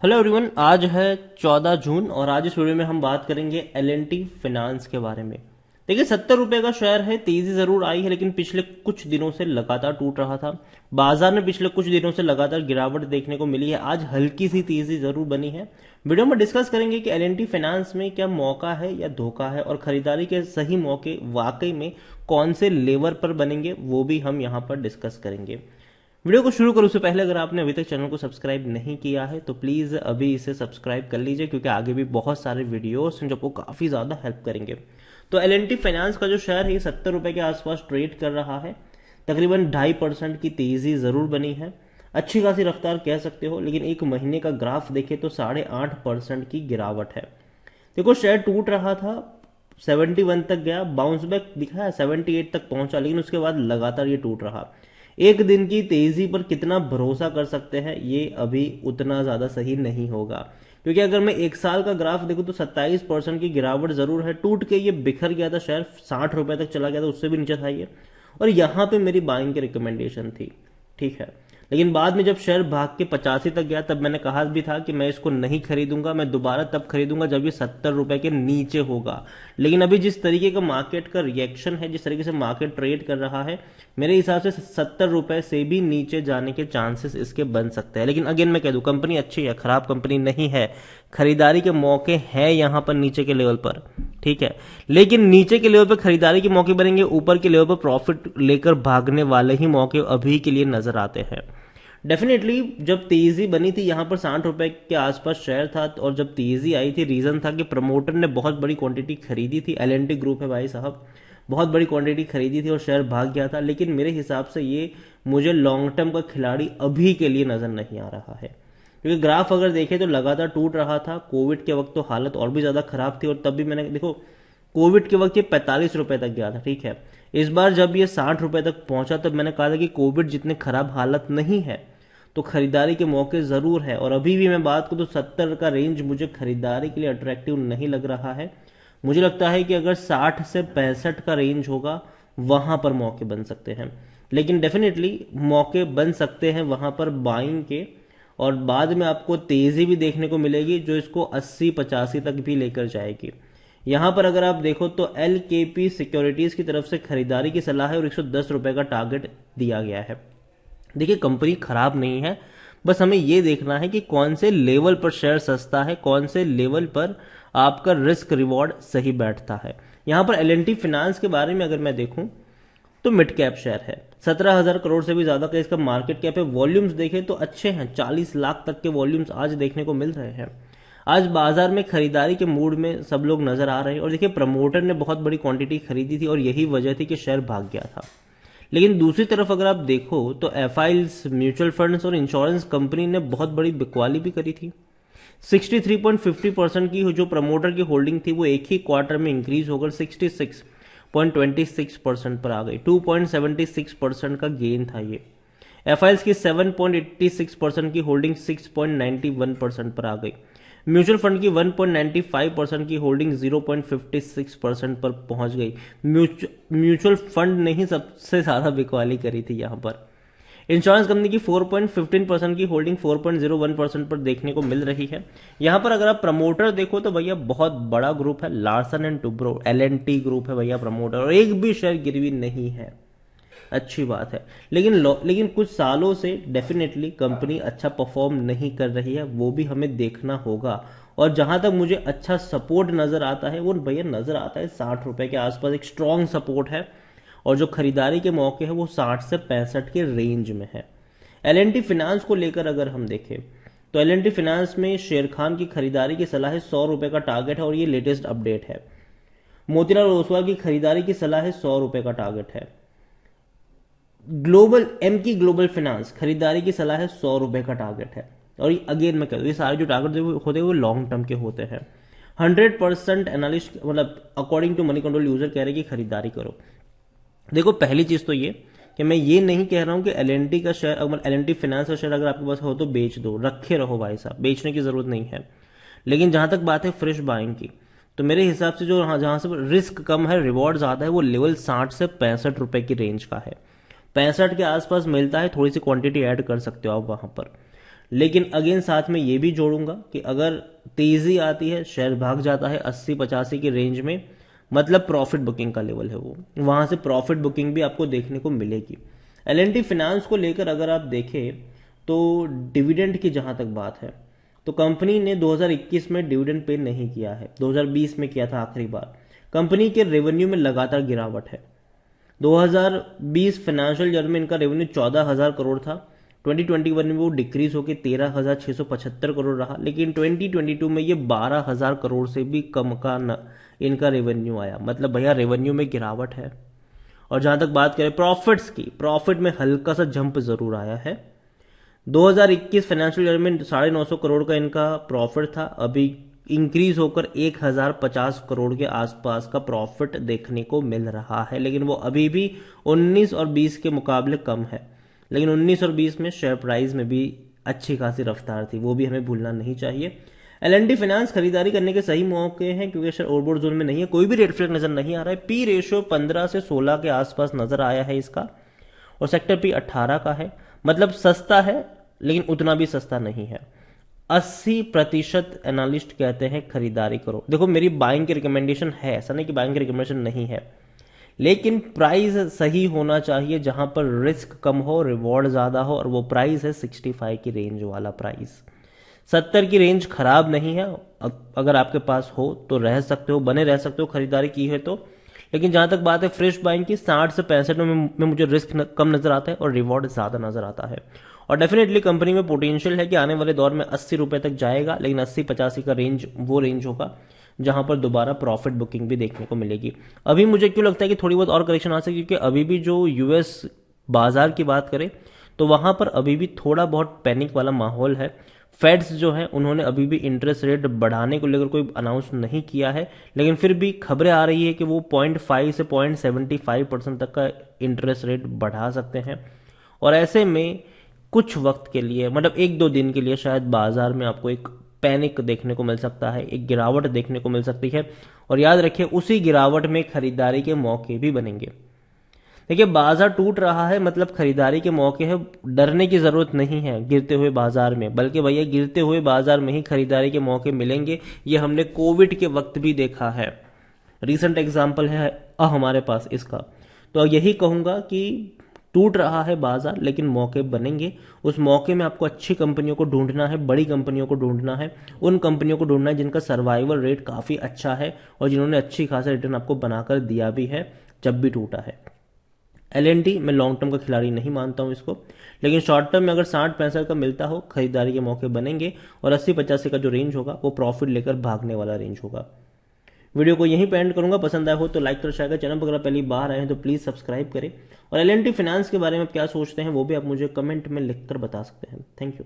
Hello everyone. आज है 14 जून और आज इस वीडियो में हम बात करेंगे एल&टी फाइनेंस के बारे में। देखिए, 70 रुपए का शेयर है। तेजी जरूर आई है लेकिन पिछले कुछ दिनों से लगातार टूट रहा था। बाजार में पिछले कुछ दिनों से लगातार गिरावट देखने को मिली है। आज हल्की सी तेजी जरूर बनी है। वीडियो में डिस्कस करेंगे कि एल&टी फाइनेंस में क्या मौका है या धोखा है, और खरीदारी के सही मौके वाकई में कौन से लेवल पर बनेंगे वो भी हम यहाँ पर डिस्कस करेंगे। वीडियो को शुरू करूं उससे पहले अगर आपने अभी तक चैनल को सब्सक्राइब नहीं किया है तो प्लीज अभी इसे सब्सक्राइब कर लीजिए, क्योंकि आगे भी बहुत सारे वीडियोस हैं जो आपको काफी ज्यादा हेल्प करेंगे। तो एल&टी फाइनेंस का जो शेयर है ये 70 रुपए के आसपास ट्रेड कर रहा है। तकरीबन 2.5% की तेजी जरूर बनी है। अच्छी खासी रफ्तार कह सकते हो, लेकिन एक महीने का ग्राफ देखे तो 8.5% की गिरावट है। देखो, शेयर टूट रहा था, 71 तक गया, बाउंस बैक दिखाया, 78 तक पहुंचा, लेकिन उसके बाद लगातार ये टूट रहा। एक दिन की तेजी पर कितना भरोसा कर सकते हैं ये अभी उतना ज्यादा सही नहीं होगा, क्योंकि अगर मैं एक साल का ग्राफ देखूं तो 27% की गिरावट जरूर है। टूट के ये बिखर गया था, शेयर 60 रुपए तक चला गया था, उससे भी नीचे था ये, और यहां पे मेरी बाइंग की रिकमेंडेशन थी। ठीक है, लेकिन बाद में जब शेयर भाग के 85 तक गया तब मैंने कहा भी था कि मैं इसको नहीं खरीदूंगा, मैं दोबारा तब खरीदूंगा जब ये 70 रुपए के नीचे होगा। लेकिन अभी जिस तरीके का मार्केट का रिएक्शन है, जिस तरीके से मार्केट ट्रेड कर रहा है, मेरे हिसाब से 70 रुपए से भी नीचे जाने के चांसेस इसके बन सकते हैं। लेकिन अगेन मैं कह दूं, कंपनी अच्छी है, खराब कंपनी नहीं है। खरीदारी के मौके हैं यहां पर नीचे के लेवल पर, ठीक है, लेकिन नीचे के लेवल पर खरीदारी के मौके बनेंगे, ऊपर के लेवल पर प्रॉफिट लेकर भागने वाले ही मौके अभी के लिए नजर आते हैं। डेफिनेटली जब तेजी बनी थी यहां पर 60 रुपए के आसपास शेयर था, और जब तेजी आई थी रीजन था कि प्रमोटर ने बहुत बड़ी क्वांटिटी खरीदी थी। एल&टी ग्रुप है भाई साहब, बहुत बड़ी क्वांटिटी खरीदी थी और शेयर भाग गया था। लेकिन मेरे हिसाब से ये मुझे लॉन्ग टर्म का खिलाड़ी अभी के लिए नजर नहीं आ रहा है, क्योंकि ग्राफ अगर देखें तो लगातार टूट रहा था। कोविड के वक्त तो हालत और भी ज्यादा खराब थी, और तब भी मैंने देखो कोविड के वक्त ये 45 रुपए तक गया था। ठीक है, इस बार जब ये 60 रुपए तक पहुंचा तब मैंने कहा था कि कोविड जितने खराब हालत नहीं है तो खरीदारी के मौके जरूर है। और अभी भी मैं बात करूं तो 70 का रेंज मुझे खरीदारी के लिए अट्रैक्टिव नहीं लग रहा है। मुझे लगता है कि अगर 60 से 65 का रेंज होगा वहां पर मौके बन सकते हैं। लेकिन डेफिनेटली मौके बन सकते हैं वहां पर बाइंग के, और बाद में आपको तेजी भी देखने को मिलेगी जो इसको 80-85 तक भी लेकर जाएगी। यहां पर अगर आप देखो तो LKP सिक्योरिटीज की तरफ से खरीदारी की सलाह है और 110 रुपए का टारगेट दिया गया है। देखिए, कंपनी खराब नहीं है, बस हमें यह देखना है कि कौन से लेवल पर शेयर सस्ता है, कौन से लेवल पर आपका रिस्क रिवॉर्ड सही बैठता है। यहां पर एल&टी फाइनेंस के बारे में अगर मैं देखूं तो मिड कैप शेयर है, 17,000 करोड़ से भी ज्यादा का इसका मार्केट कैप है। वॉल्यूम्स देखें तो अच्छे हैं, 40 लाख तक के वॉल्यूम्स आज देखने को मिल रहे हैं। आज बाजार में खरीदारी के मूड में सब लोग नजर आ रहे हैं, और देखिए प्रमोटर ने बहुत बड़ी क्वांटिटी खरीदी थी और यही वजह थी कि शेयर भाग गया था। लेकिन दूसरी तरफ अगर आप देखो तो एफआईएल्स, म्यूचुअल फंड्स और इंश्योरेंस कंपनी ने बहुत बड़ी बिकवाली भी करी थी। 63.50% की जो प्रमोटर की होल्डिंग थी वो एक ही क्वार्टर में इंक्रीज होकर 66.26% पर आ गई। 2.76% का गेन था ये। एफआईएल्स की 7.86% की होल्डिंग 6.91% पर आ गई। म्यूचुअल फंड की 1.95% की होल्डिंग 0.56% पर पहुंच गई। म्यूचुअल फंड ने ही सबसे ज्यादा बिकवाली करी थी यहां पर। इंश्योरेंस कंपनी की 4.15% की होल्डिंग 4.01% पर देखने को मिल रही है। यहां पर अगर आप प्रमोटर देखो तो भैया बहुत बड़ा ग्रुप है, Larsen and Toubro, L&T group है भैया प्रमोटर, और एक भी शेयर गिरवी नहीं है। अच्छी बात है, लेकिन कुछ सालों से डेफिनेटली कंपनी अच्छा परफॉर्म नहीं कर रही है, वो भी हमें देखना होगा। और जहां तक मुझे अच्छा सपोर्ट नजर आता है वो भैया नजर आता है 60 रुपए के आसपास एक स्ट्रॉन्ग सपोर्ट है, और जो खरीदारी के मौके हैं वो 60 से 65 के रेंज में है। एल&टी फाइनेंस को लेकर अगर हम देखें तो एल&टी फाइनेंस में शेर खान की खरीदारी की सलाह है, 100 रुपए का टारगेट है, और ये लेटेस्ट अपडेट है। मोतीलाल ओसवाल की खरीदारी की सलाह है, 100 रुपए का टारगेट है। ग्लोबल फाइनेंस खरीदारी की सलाह है, 100 रुपए का टारगेट है। और अगेन मैं कह दूं ये सारे जो टारगेट होते हैं वो लॉन्ग टर्म के होते हैं। 100% एनालिस्ट मतलब according to Moneycontrol user कह रहे हैं कि खरीदारी करो। देखो, पहली चीज तो ये कि मैं ये नहीं कह रहा हूं कि एल&टी का शेयर, अगर एल&टी फाइनेंस का शेयर अगर आपके पास हो तो बेच दो, रखे रहो भाई साहब, बेचने की जरूरत नहीं है। लेकिन जहां तक बात है फ्रेश बाइंग की, तो मेरे हिसाब से जो जहां से रिस्क कम है रिवॉर्ड ज्यादा है वो लेवल 60 से 65 रुपए की रेंज का है। 65 के आसपास मिलता है, थोड़ी सी क्वांटिटी ऐड कर सकते हो आप वहां पर। लेकिन अगेन साथ में ये भी जोड़ूंगा कि अगर तेजी आती है, शेयर भाग जाता है 80-85 की रेंज में, मतलब प्रॉफिट बुकिंग का लेवल है वो, वहां से प्रॉफिट बुकिंग भी आपको देखने को मिलेगी। एल फाइनेंस को लेकर अगर आप देखें तो डिविडेंड की जहां तक बात है, तो कंपनी ने 2021 में डिविडेंड पे नहीं किया है, 2020 में किया था आखिरी बार। कंपनी के रेवेन्यू में लगातार गिरावट है। 2020 फाइनेंशियल ईयर में इनका रेवेन्यू 14,000 करोड़ था, 2021 में वो डिक्रीज होकर 13,675 करोड़ रहा, लेकिन 2022 में ये 12,000 करोड़ से भी कम का इनका रेवेन्यू आया, मतलब भैया रेवेन्यू में गिरावट है। और जहां तक बात करें प्रॉफिट्स की, प्रॉफिट में हल्का सा जंप जरूर आया है। 2021 फाइनेंशियल ईयर में 950 करोड़ का इनका प्रॉफिट था, अभी इंक्रीज होकर 1050 करोड़ के आसपास का प्रॉफिट देखने को मिल रहा है, लेकिन वो अभी भी 19 और 20 के मुकाबले कम है। लेकिन 19 और 20 में शेयर प्राइस में भी अच्छी खासी रफ्तार थी, वो भी हमें भूलना नहीं चाहिए। एल फाइनेंस खरीदारी करने के सही मौके हैं क्योंकि शेयर ओवरबॉट जोन में नहीं है, कोई भी रेड फ्लैग नजर नहीं आ रहा है। पी रेशियो 15 से 16 के आसपास नजर आया है इसका, और सेक्टर पी 18 का है, मतलब सस्ता है लेकिन उतना भी सस्ता नहीं है। 80% एनालिस्ट कहते हैं खरीदारी करो। देखो मेरी बाइंग की रिकमेंडेशन है, ऐसा नहीं कि बाइंग की रिकमेंडेशन नहीं है, लेकिन प्राइस सही होना चाहिए जहां पर रिस्क कम हो, रिवॉर्ड ज्यादा हो, और वो प्राइस है 65 की रेंज वाला प्राइस। 70 की रेंज खराब नहीं है, अगर आपके पास हो तो रह सकते हो, बने रह सकते हो खरीदारी की है तो। लेकिन जहां तक बात है फ्रेश बाइंग की, 60 से 65 में मुझे रिस्क कम नजर आता है और रिवॉर्ड ज्यादा नजर आता है। और डेफिनेटली कंपनी में पोटेंशियल है कि आने वाले दौर में 80 रुपए तक जाएगा, लेकिन 80-85 का रेंज वो रेंज होगा जहां पर दोबारा प्रॉफिट बुकिंग भी देखने को मिलेगी। अभी मुझे क्यों लगता है कि थोड़ी बहुत और करेक्शन आ सकती है, क्योंकि अभी भी जो यूएस बाजार की बात करें तो वहां पर अभी भी थोड़ा बहुत पैनिक वाला माहौल है। फेड्स जो है उन्होंने अभी भी इंटरेस्ट रेट बढ़ाने को लेकर कोई अनाउंस नहीं किया है, लेकिन फिर भी खबरें आ रही है कि वो 0.5 से 0.75% तक का इंटरेस्ट रेट बढ़ा सकते हैं। और ऐसे में कुछ वक्त के लिए, मतलब 1-2 दिन के लिए शायद बाजार में आपको एक पैनिक देखने को मिल सकता है, एक गिरावट देखने को मिल सकती है। और याद रखिए उसी गिरावट में खरीदारी के मौके भी बनेंगे। देखिए बाजार टूट रहा है मतलब खरीदारी के मौके हैं, डरने की जरूरत नहीं है गिरते हुए बाजार में, बल्कि भैया गिरते हुए बाजार में ही खरीदारी के मौके मिलेंगे। ये हमने कोविड के वक्त भी देखा है, रीसेंट एग्जाम्पल है हमारे पास इसका। तो यही कहूंगा कि टूट रहा है बाजार लेकिन मौके बनेंगे। उस मौके में आपको अच्छी कंपनियों को ढूंढना है, बड़ी कंपनियों को ढूंढना है, उन कंपनियों को ढूंढना है जिनका सर्वाइवल रेट काफी अच्छा है और जिन्होंने अच्छी खासा रिटर्न आपको बनाकर दिया भी है जब भी टूटा है। एल मैं लॉन्ग टर्म का खिलाड़ी नहीं मानता हूं इसको, लेकिन शॉर्ट टर्म में अगर 60-65 का मिलता हो खरीदारी के मौके बनेंगे, और 80-85 का जो रेंज होगा वो प्रॉफिट लेकर भागने वाला रेंज होगा। वीडियो को यहीं पे एंड करूंगा, पसंद आया हो तो लाइक कर, शेयर कर, चैनल पर अगर पहली बार आए हैं तो प्लीज सब्सक्राइब करें। और एल फाइनेंस के बारे में क्या सोचते हैं वो भी आप मुझे कमेंट में लिखकर बता सकते हैं। Thank you.